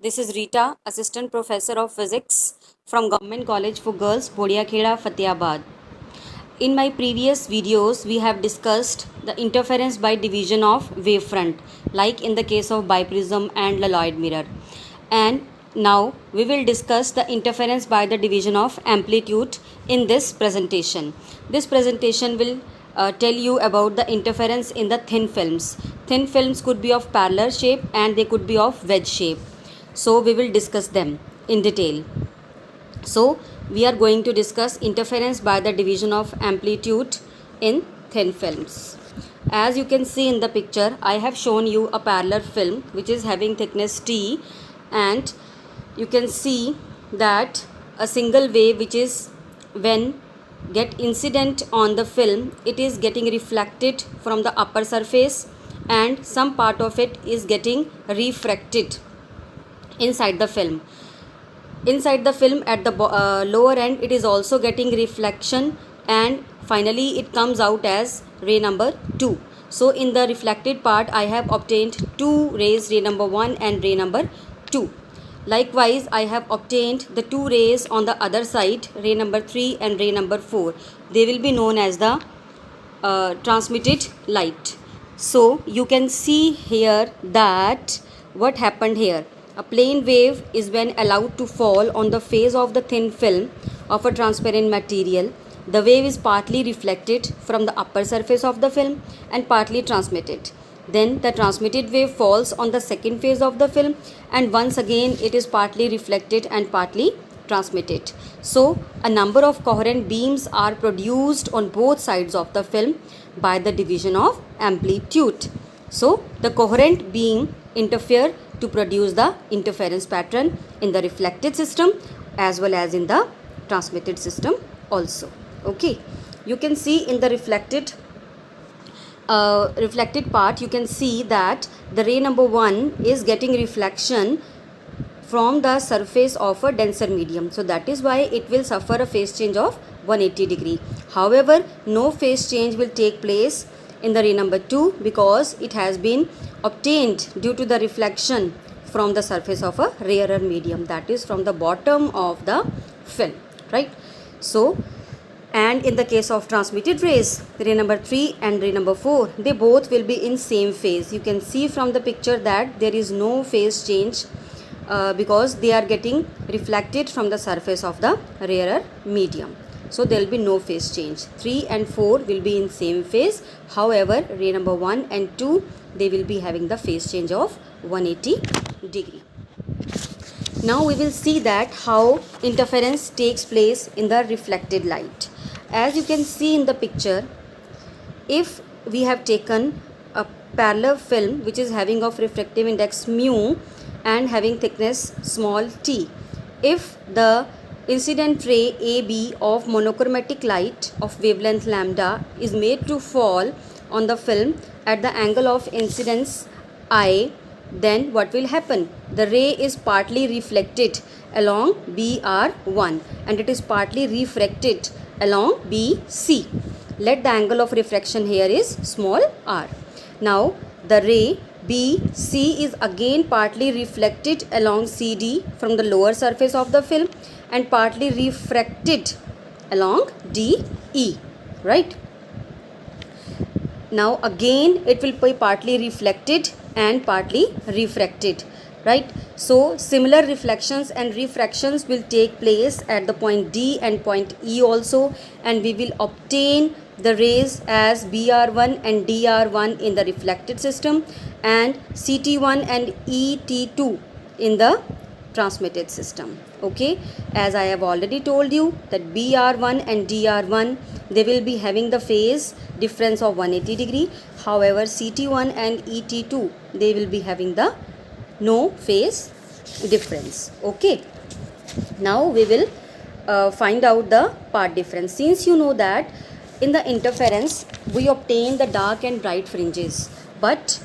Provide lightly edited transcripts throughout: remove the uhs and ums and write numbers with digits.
This is Rita, Assistant Professor of Physics from Government College for Girls, Bodiakheda, Fatehabad. In my previous videos, we have discussed the interference by division of wavefront, like in the case of biprism and Lloyd mirror. And now we will discuss the interference by the division of amplitude in this presentation. This presentation will tell you about the interference in the thin films. Thin films could be of parallel shape and they could be of wedge shape. So we will discuss them in detail. So we are going to discuss interference by the division of amplitude in thin films. As you can see in the picture, I have shown you a parallel film which is having thickness T, and you can see that a single wave which is when get incident on the film, it is getting reflected from the upper surface and some part of it is getting refracted inside the film. Inside the film at the lower end, it is also getting reflection, and finally it comes out as ray number 2. So in the reflected part, I have obtained two rays, ray number 1 and ray number 2. Likewise, I have obtained the two rays on the other side, ray number 3 and ray number 4. They will be known as the transmitted light. So you can see here that what happened here. A plane wave is when allowed to fall on the face of the thin film of a transparent material. The wave is partly reflected from the upper surface of the film and partly transmitted. Then the transmitted wave falls on the second phase of the film, and once again it is partly reflected and partly transmitted. So a number of coherent beams are produced on both sides of the film by the division of amplitude. So the coherent beam interfere to produce the interference pattern in the reflected system as well as in the transmitted system also. Okay, you can see in the reflected part, you can see that the ray number 1 is getting reflection from the surface of a denser medium. So that is why it will suffer a phase change of 180 degree. However, no phase change will take place in the ray number 2 because it has been obtained due to the reflection from the surface of a rarer medium, that is from the bottom of the film, right? So, and in the case of transmitted rays, ray number 3 and ray number 4, they both will be in same phase. You can see from the picture that there is no phase change because they are getting reflected from the surface of the rarer medium. So there will be no phase change. 3 and 4 will be in same phase. However, ray number 1 and 2, they will be having the phase change of 180 degree. Now we will see that how interference takes place in the reflected light. As you can see in the picture, if we have taken a parallel film which is having of refractive index mu and having thickness small t, if the incident ray AB of monochromatic light of wavelength lambda is made to fall on the film at the angle of incidence I, then what will happen? The ray is partly reflected along BR1 and it is partly refracted along BC. Let the angle of refraction here is small r. Now the ray BC is again partly reflected along CD from the lower surface of the film and partly refracted along DE, right? Now again it will be partly reflected and partly refracted, right? So similar reflections and refractions will take place at the point D and point E also, and we will obtain the rays as BR1 and DR1 in the reflected system and CT1 and ET2 in the transmitted system. Okay, as I have already told you that BR1 and DR1, they will be having the phase difference of 180 degree. However, CT1 and ET2, they will be having the no phase difference. Okay, now we will find out the part difference. Since you know that in the interference we obtain the dark and bright fringes, but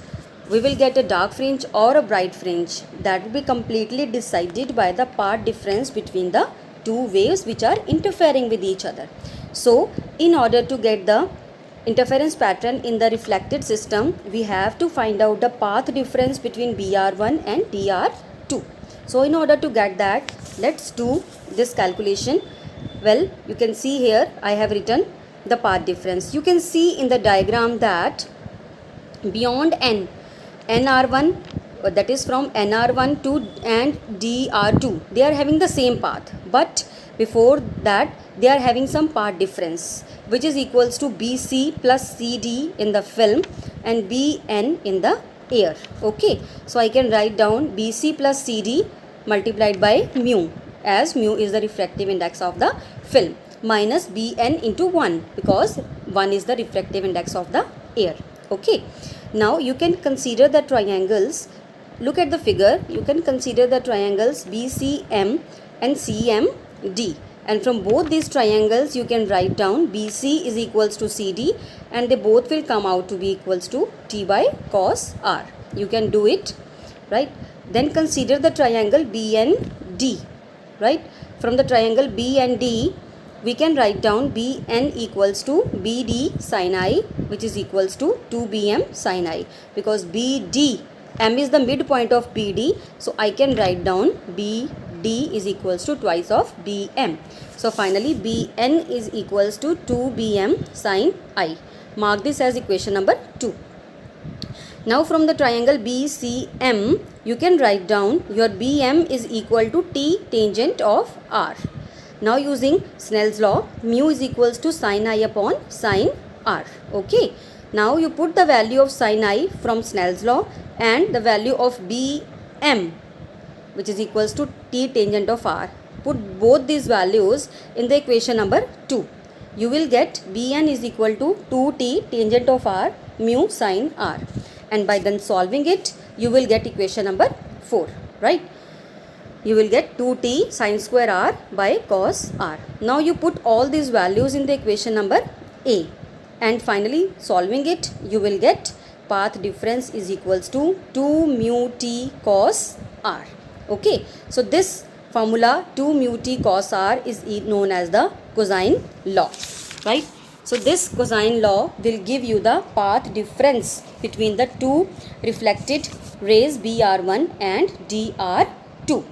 we will get a dark fringe or a bright fringe, that will be completely decided by the part difference between the two waves which are interfering with each other. So in order to get the interference pattern in the reflected system, we have to find out the path difference between BR1 and DR2. So in order to get that, let's do this calculation. Well, you can see here I have written the path difference. You can see in the diagram that beyond n, nr1, that is from nr1 to and dr2, they are having the same path, but before that they are having some path difference, which is equals to bc plus cd in the film and bn in the air. Okay, so I can write down bc plus cd multiplied by mu, as mu is the refractive index of the film, minus bn into 1, because 1 is the refractive index of the air. Okay, now you can consider the triangles. Look at the figure. You can consider the triangles BCM and CMD, and from both these triangles you can write down BC is equals to CD, and they both will come out to be equals to T by cos R. You can do it, right? Then consider the triangle BND, right? From the triangle BND we can write down Bn equals to BD sin I, which is equals to 2Bm sin I, because BD, M is the midpoint of BD, so I can write down BD is equals to twice of Bm. So finally Bn is equals to 2Bm sin I. Mark this as equation number 2. Now from the triangle BCM you can write down your Bm is equal to T tangent of R. Now using Snell's law, mu is equals to sin I upon sin R. Okay. Now you put the value of sin I from Snell's law and the value of Bm, which is equals to T tangent of R. Put both these values in the equation number 2. You will get Bn is equal to 2T tangent of R mu sin R. And by then solving it, you will get equation number 4, right? You will get 2T sin square R by cos R. Now you put all these values in the equation number A, and finally solving it, you will get path difference is equals to 2 mu T cos R. Okay, so this formula 2 mu T cos R is known as the cosine law, right? So this cosine law will give you the path difference between the two reflected rays BR1 and DR2.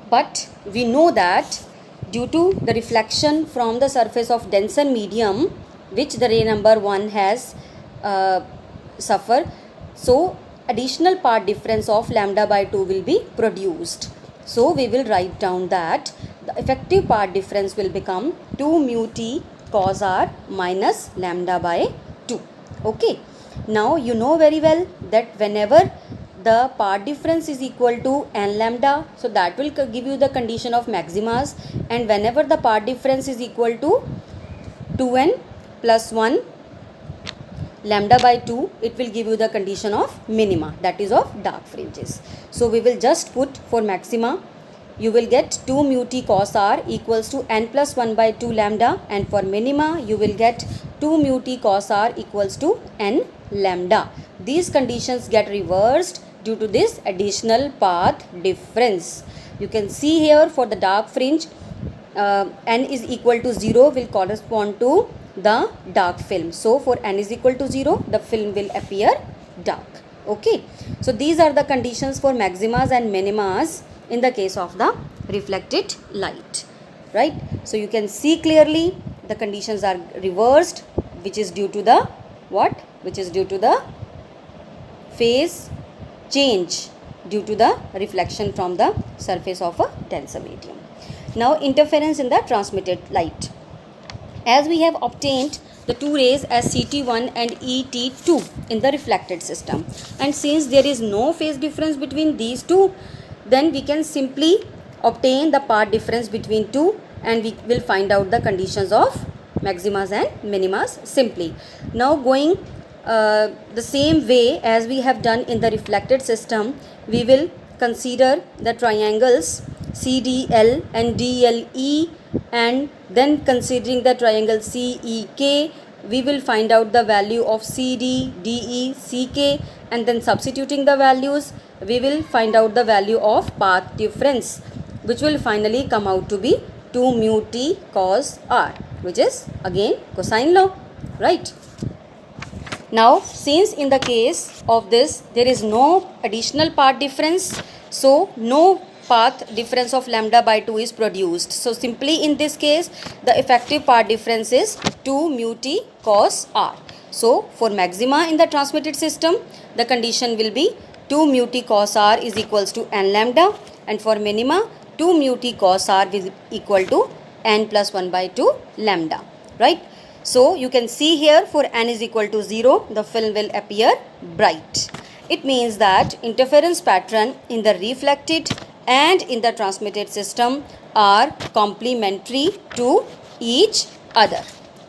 But we know that due to the reflection from the surface of denser medium, which the ray number 1 has suffered, so additional path difference of lambda by 2 will be produced. So we will write down that the effective path difference will become 2 mu T cos R minus lambda by 2. Okay. Now you know very well that whenever the path difference is equal to n lambda, so that will give you the condition of maximas, and whenever the path difference is equal to 2n plus 1 lambda by 2, it will give you the condition of minima, that is of dark fringes. So we will just put for maxima, you will get 2 mu T cos R equals to n plus 1 by 2 lambda, and for minima you will get 2 mu T cos R equals to n lambda. These conditions get reversed due to this additional path difference. You can see here for the dark fringe, n is equal to 0 will correspond to the dark film. So for n is equal to 0, the film will appear dark. Okay. So these are the conditions for maximas and minimas in the case of the reflected light, right? So you can see clearly the conditions are reversed, which is due to the what? Which is due to the phase change due to the reflection from the surface of a denser medium. Now interference in the transmitted light. As we have obtained the two rays as CT1 and ET2 in the reflected system, and since there is no phase difference between these two, then we can simply obtain the path difference between two, and we will find out the conditions of maximas and minimas simply. Now going the same way as we have done in the reflected system, we will consider the triangles CDL and DLE, and then considering the triangle CEK, we will find out the value of CD, DE, CK, and then substituting the values, we will find out the value of path difference, which will finally come out to be 2 mu T cos R, which is again cosine law, right? Now since in the case of this there is no additional path difference, So no path difference of lambda by 2 is produced. So simply in this case, the effective path difference is 2 mu t cos r. So for maxima in the transmitted system, the condition will be 2 mu t cos r is equals to n lambda, and for minima 2 mu t cos r is equal to n plus 1 by 2 lambda, right? So you can see here for n is equal to 0, the film will appear bright. It means that interference pattern in the reflected and in the transmitted system are complementary to each other.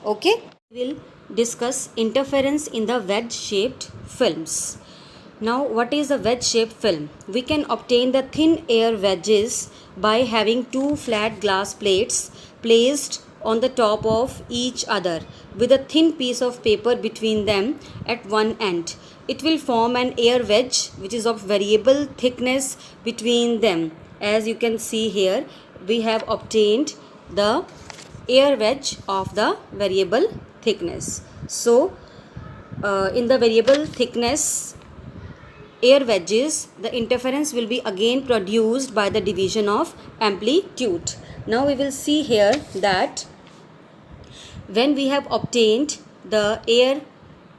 Okay, we will discuss interference in the wedge shaped films. Now what is a wedge shaped film? We can obtain the thin air wedges by having two flat glass plates placed on the top of each other with a thin piece of paper between them at one end. It will form an air wedge which is of variable thickness between them. As you can see here, we have obtained the air wedge of the variable thickness. So in the variable thickness air wedges, the interference will be again produced by the division of amplitude. Now we will see here that when we have obtained the air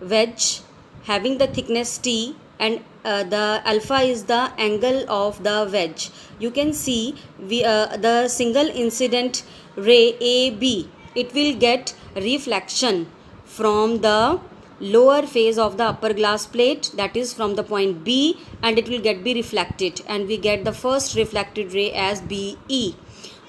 wedge having the thickness t and the alpha is the angle of the wedge, you can see the single incident ray AB, it will get reflection from the lower phase of the upper glass plate, that is from the point B, and it will be reflected, and we get the first reflected ray as BE.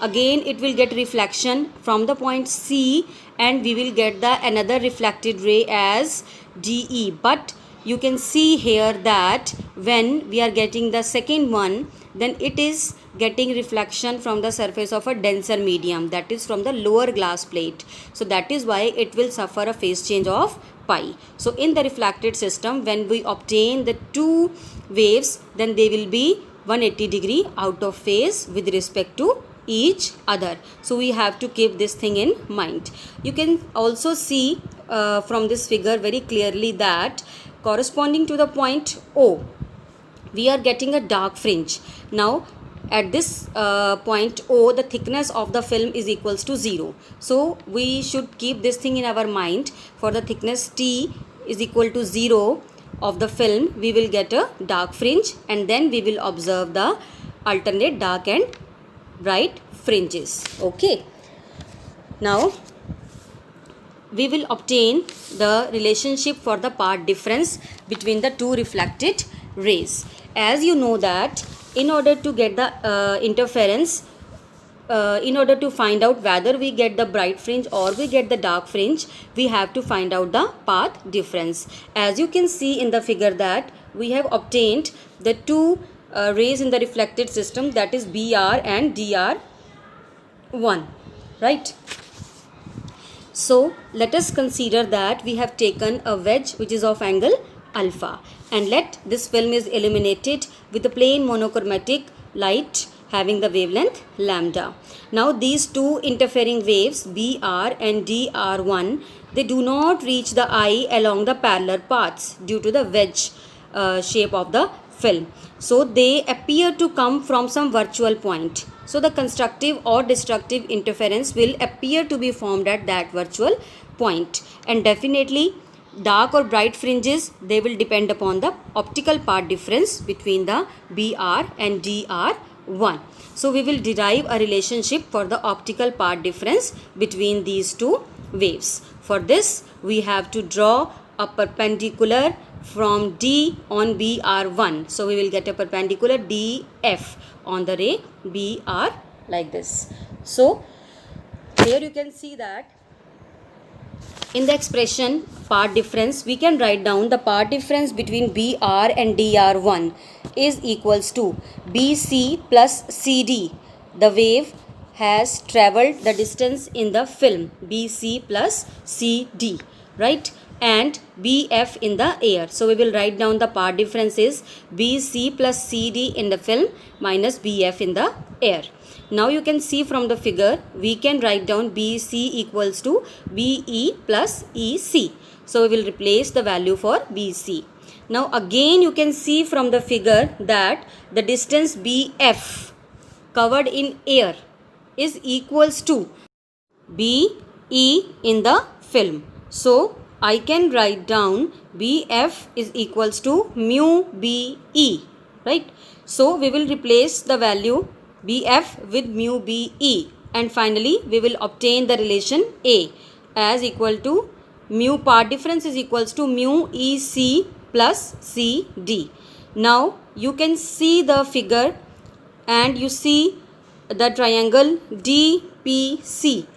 Again it will get reflection from the point C, and we will get the another reflected ray as DE. But you can see here that when we are getting the second one, then it is getting reflection from the surface of a denser medium, that is from the lower glass plate. So that is why it will suffer a phase change of pi. So in the reflected system, when we obtain the two waves, then they will be 180 degree out of phase with respect to each other. So we have to keep this thing in mind. You can also see from this figure very clearly that corresponding to the point O, we are getting a dark fringe. Now at this point O, the thickness of the film is equals to 0. So we should keep this thing in our mind. For the thickness T is equal to 0 of the film, we will get a dark fringe, and then we will observe the alternate dark and bright fringes. Okay. Now we will obtain the relationship for the path difference between the two reflected rays. As you know that in order to get the interference, in order to find out whether we get the bright fringe or we get the dark fringe, we have to find out the path difference. As you can see in the figure that we have obtained the two rays in the reflected system, that is BR and DR1, right? So let us consider that we have taken a wedge which is of angle alpha, and let this film is illuminated with a plain monochromatic light having the wavelength lambda. Now these two interfering waves BR and DR1, they do not reach the eye along the parallel paths due to the wedge shape of the film. So they appear to come from some virtual point. So the constructive or destructive interference will appear to be formed at that virtual point, and definitely dark or bright fringes, they will depend upon the optical path difference between the BR and DR1. So we will derive a relationship for the optical path difference between these two waves. For this we have to draw a perpendicular from D on BR1. So we will get a perpendicular DF on the ray BR like this. So here you can see that in the expression path difference, we can write down the path difference between BR and DR1 is equals to BC plus CD. The wave has travelled the distance in the film, BC plus CD, right? And BF in the air. So we will write down the path difference is BC plus CD in the film minus BF in the air. Now you can see from the figure, we can write down BC equals to BE plus EC. So we will replace the value for BC. Now again you can see from the figure that the distance BF covered in air is equals to BE in the film. So I can write down BF is equals to mu BE, right? So we will replace the value BF with mu BE, and finally we will obtain the relation A as equal to mu part difference is equals to mu EC plus CD. Now you can see the figure and you see the triangle DPC.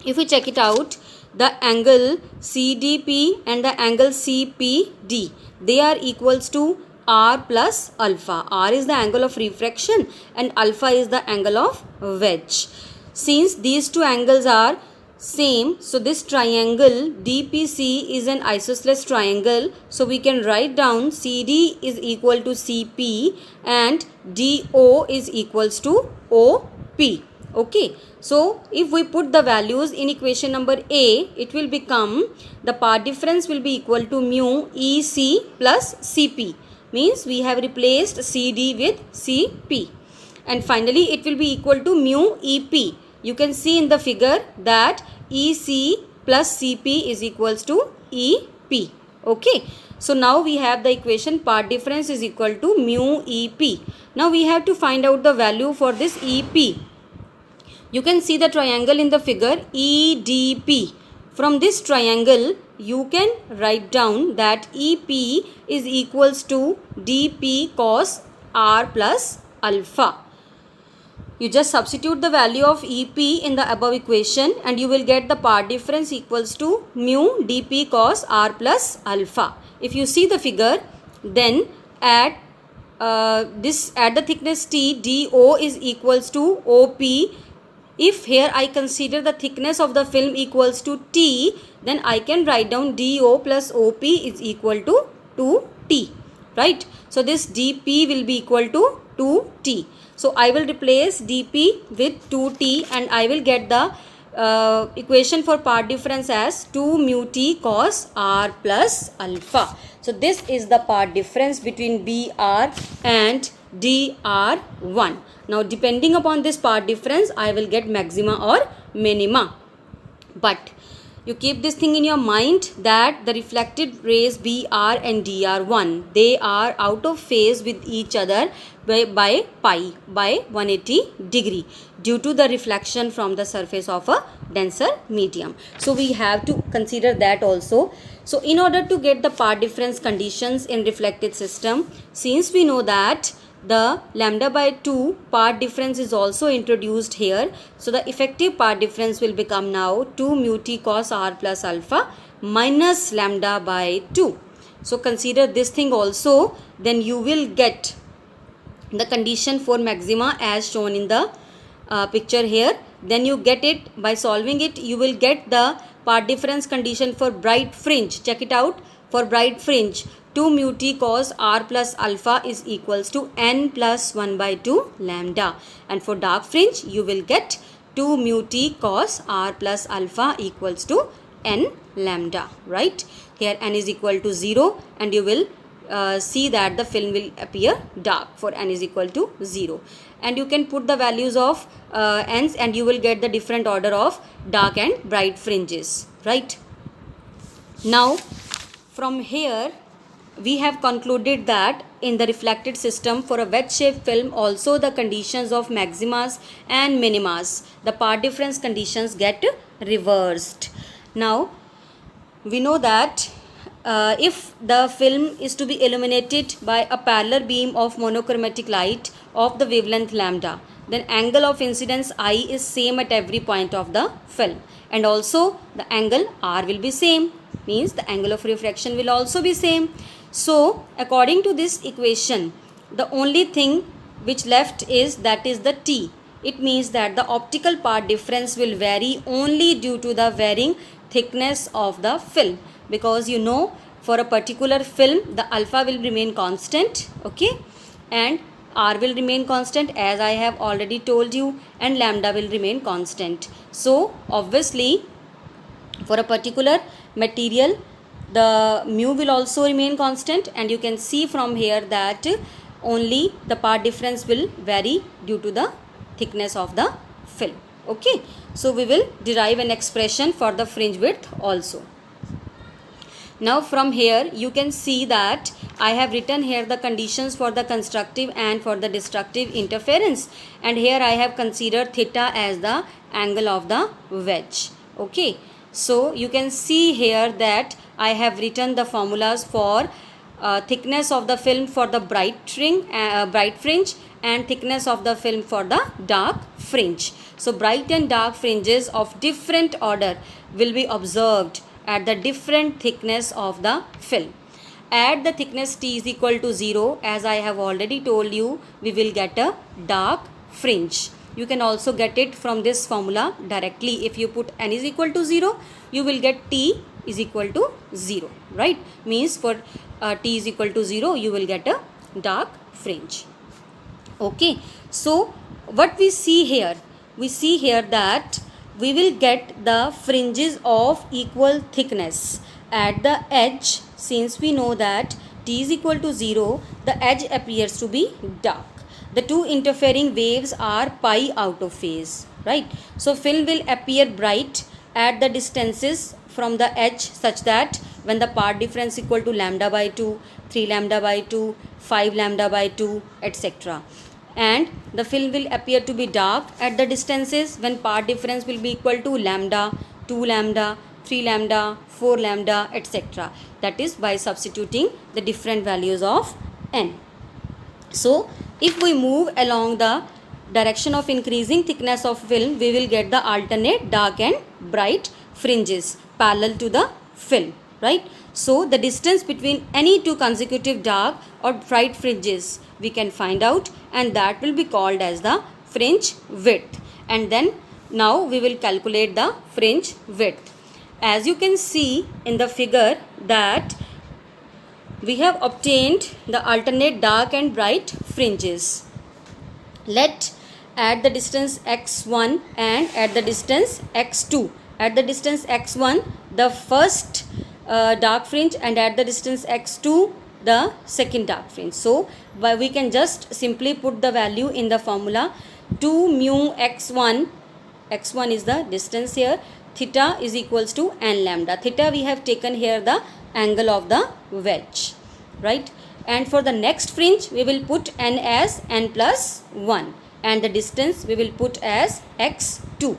If we check it out, the angle CDP and the angle CPD, they are equals to R plus alpha. R is the angle of refraction and alpha is the angle of wedge. Since these two angles are same, so this triangle DPC is an isosceles triangle. So we can write down CD is equal to CP and DO is equals to OP. Okay, so if we put the values in equation number A, it will become the part difference will be equal to mu EC plus CP. Means we have replaced CD with CP. And finally it will be equal to mu EP. You can see in the figure that EC plus CP is equals to EP. Okay, so now we have the equation part difference is equal to mu EP. Now we have to find out the value for this EP. You can see the triangle in the figure EDP. From this triangle, you can write down that EP is equals to DP cos R plus alpha. You just substitute the value of EP in the above equation and you will get the part difference equals to mu DP cos R plus alpha. If you see the figure, then at the thickness T, DO is equals to OP. If here I consider the thickness of the film equals to T, then I can write down DO plus OP is equal to 2T, right? So this DP will be equal to 2T. So I will replace DP with 2T and I will get the equation for part difference as 2 mu T cos R plus alpha. So this is the part difference between BR and DR1. Now depending upon this part difference, I will get maxima or minima. But you keep this thing in your mind that the reflected rays BR and DR1, they are out of phase with each other by 180 degree due to the reflection from the surface of a denser medium. So we have to consider that also. So in order to get the part difference conditions in reflected system, since we know that the lambda by 2 part difference is also introduced here, so the effective part difference will become now 2 mu T cos R plus alpha minus lambda by 2. So consider this thing also, then you will get the condition for maxima as shown in the picture here. Then you get it by solving it, you will get the part difference condition for bright fringe. Check it out. For bright fringe, 2 mu T cos R plus alpha is equals to n plus 1 by 2 lambda. And for dark fringe, you will get 2 mu T cos R plus alpha equals to n lambda, right? Here n is equal to 0 and you will see that the film will appear dark for n is equal to 0. And you can put the values of n's and you will get the different order of dark and bright fringes, right? Now from here we have concluded that in the reflected system for a wedge shaped film also the conditions of maximas and minimas, the part difference conditions get reversed. Now we know that if the film is to be illuminated by a parallel beam of monochromatic light of the wavelength lambda, then angle of incidence I is same at every point of the film, and also the angle R will be same, means the angle of refraction will also be same. So according to this equation, the only thing which left is that is the T. It means that the optical part difference will vary only due to the varying thickness of the film, because you know for a particular film the alpha will remain constant, okay, and R will remain constant as I have already told you, and lambda will remain constant. So obviously for a particular material the mu will also remain constant, and you can see from here that only the part difference will vary due to the thickness of the film. Okay, so we will derive an expression for the fringe width also. Now from here you can see that I have written here the conditions for the constructive and for the destructive interference, and here I have considered theta as the angle of the wedge. Okay, so you can see here that I have written the formulas for thickness of the film for the bright fringe and thickness of the film for the dark fringe. So bright and dark fringes of different order will be observed at the different thickness of the film. At the thickness t is equal to 0, as I have already told you, we will get a dark fringe. You can also get it from this formula directly. If you put n is equal to 0, you will get t is equal to 0, right? Means for t is equal to 0, you will get a dark fringe. Okay, so what we see here? We see here that we will get the fringes of equal thickness at the edge. Since we know that t is equal to 0, the edge appears to be dark. The two interfering waves are pi out of phase, right? So film will appear bright at the distances from the edge such that when the part difference equal to lambda by 2, 3 lambda by 2, 5 lambda by 2, etc. And the film will appear to be dark at the distances when part difference will be equal to lambda, 2 lambda, 3 lambda, 4 lambda, etc. That is by substituting the different values of n. So if we move along the direction of increasing thickness of film, we will get the alternate dark and bright fringes parallel to the film, right? So the distance between any two consecutive dark or bright fringes we can find out, and that will be called as the fringe width. And then now we will calculate the fringe width. As you can see in the figure that we have obtained the alternate dark and bright fringes. Let at the distance x1 and at the distance x2. At the distance x1 the first dark fringe, and at the distance x2 the second dark fringe. So we can just simply put the value in the formula 2 mu x1. X1 is the distance here. Theta is equals to n lambda. Theta we have taken here the angle of the wedge, right? And for the next fringe we will put n as n plus 1, and the distance we will put as x2.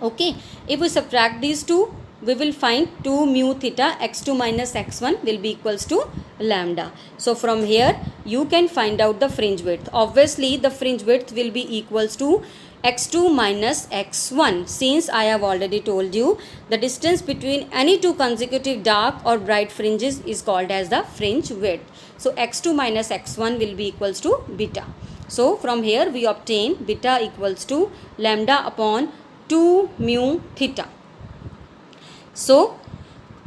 Okay, if we subtract these two, we will find 2 mu theta x2 minus x1 will be equals to lambda. So from here you can find out the fringe width. Obviously the fringe width will be equals to x2 minus x1, since I have already told you the distance between any two consecutive dark or bright fringes is called as the fringe width. So x2 minus x1 will be equals to beta. So from here we obtain beta equals to lambda upon 2 mu theta. So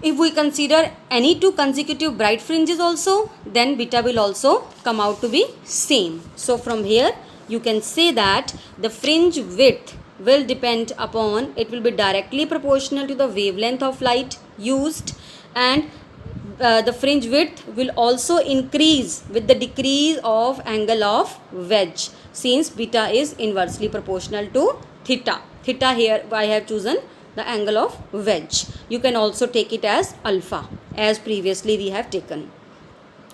if we consider any two consecutive bright fringes also, then beta will also come out to be same. So from here you can say that the fringe width will depend upon, it will be directly proportional to the wavelength of light used, and the fringe width will also increase with the decrease of angle of wedge, since beta is inversely proportional to theta. Theta here I have chosen the angle of wedge. You can also take it as alpha, as previously we have taken.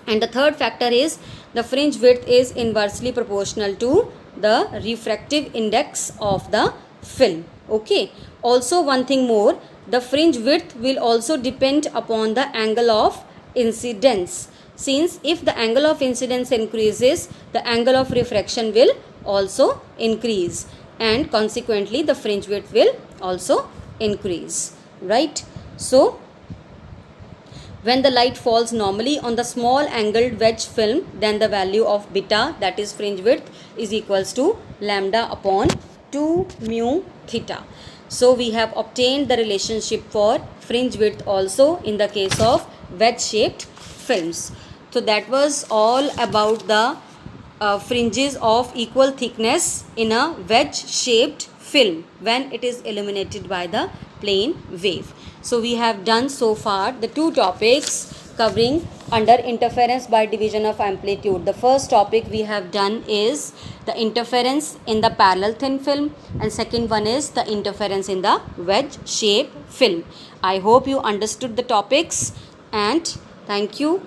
And the third factor is the fringe width is inversely proportional to the refractive index of the film. Okay. Also one thing more, the fringe width will also depend upon the angle of incidence, since if the angle of incidence increases, the angle of refraction will also increase, and consequently the fringe width will also increase, right? So when the light falls normally on the small angled wedge film, then the value of beta, that is fringe width, is equals to lambda upon 2 mu theta. So we have obtained the relationship for fringe width also in the case of wedge shaped films. So that was all about the fringes of equal thickness in a wedge shaped film when it is illuminated by the plane wave. So we have done so far the two topics covering under interference by division of amplitude. The first topic we have done is the interference in the parallel thin film, and second one is the interference in the wedge shape film. I hope you understood the topics, and thank you.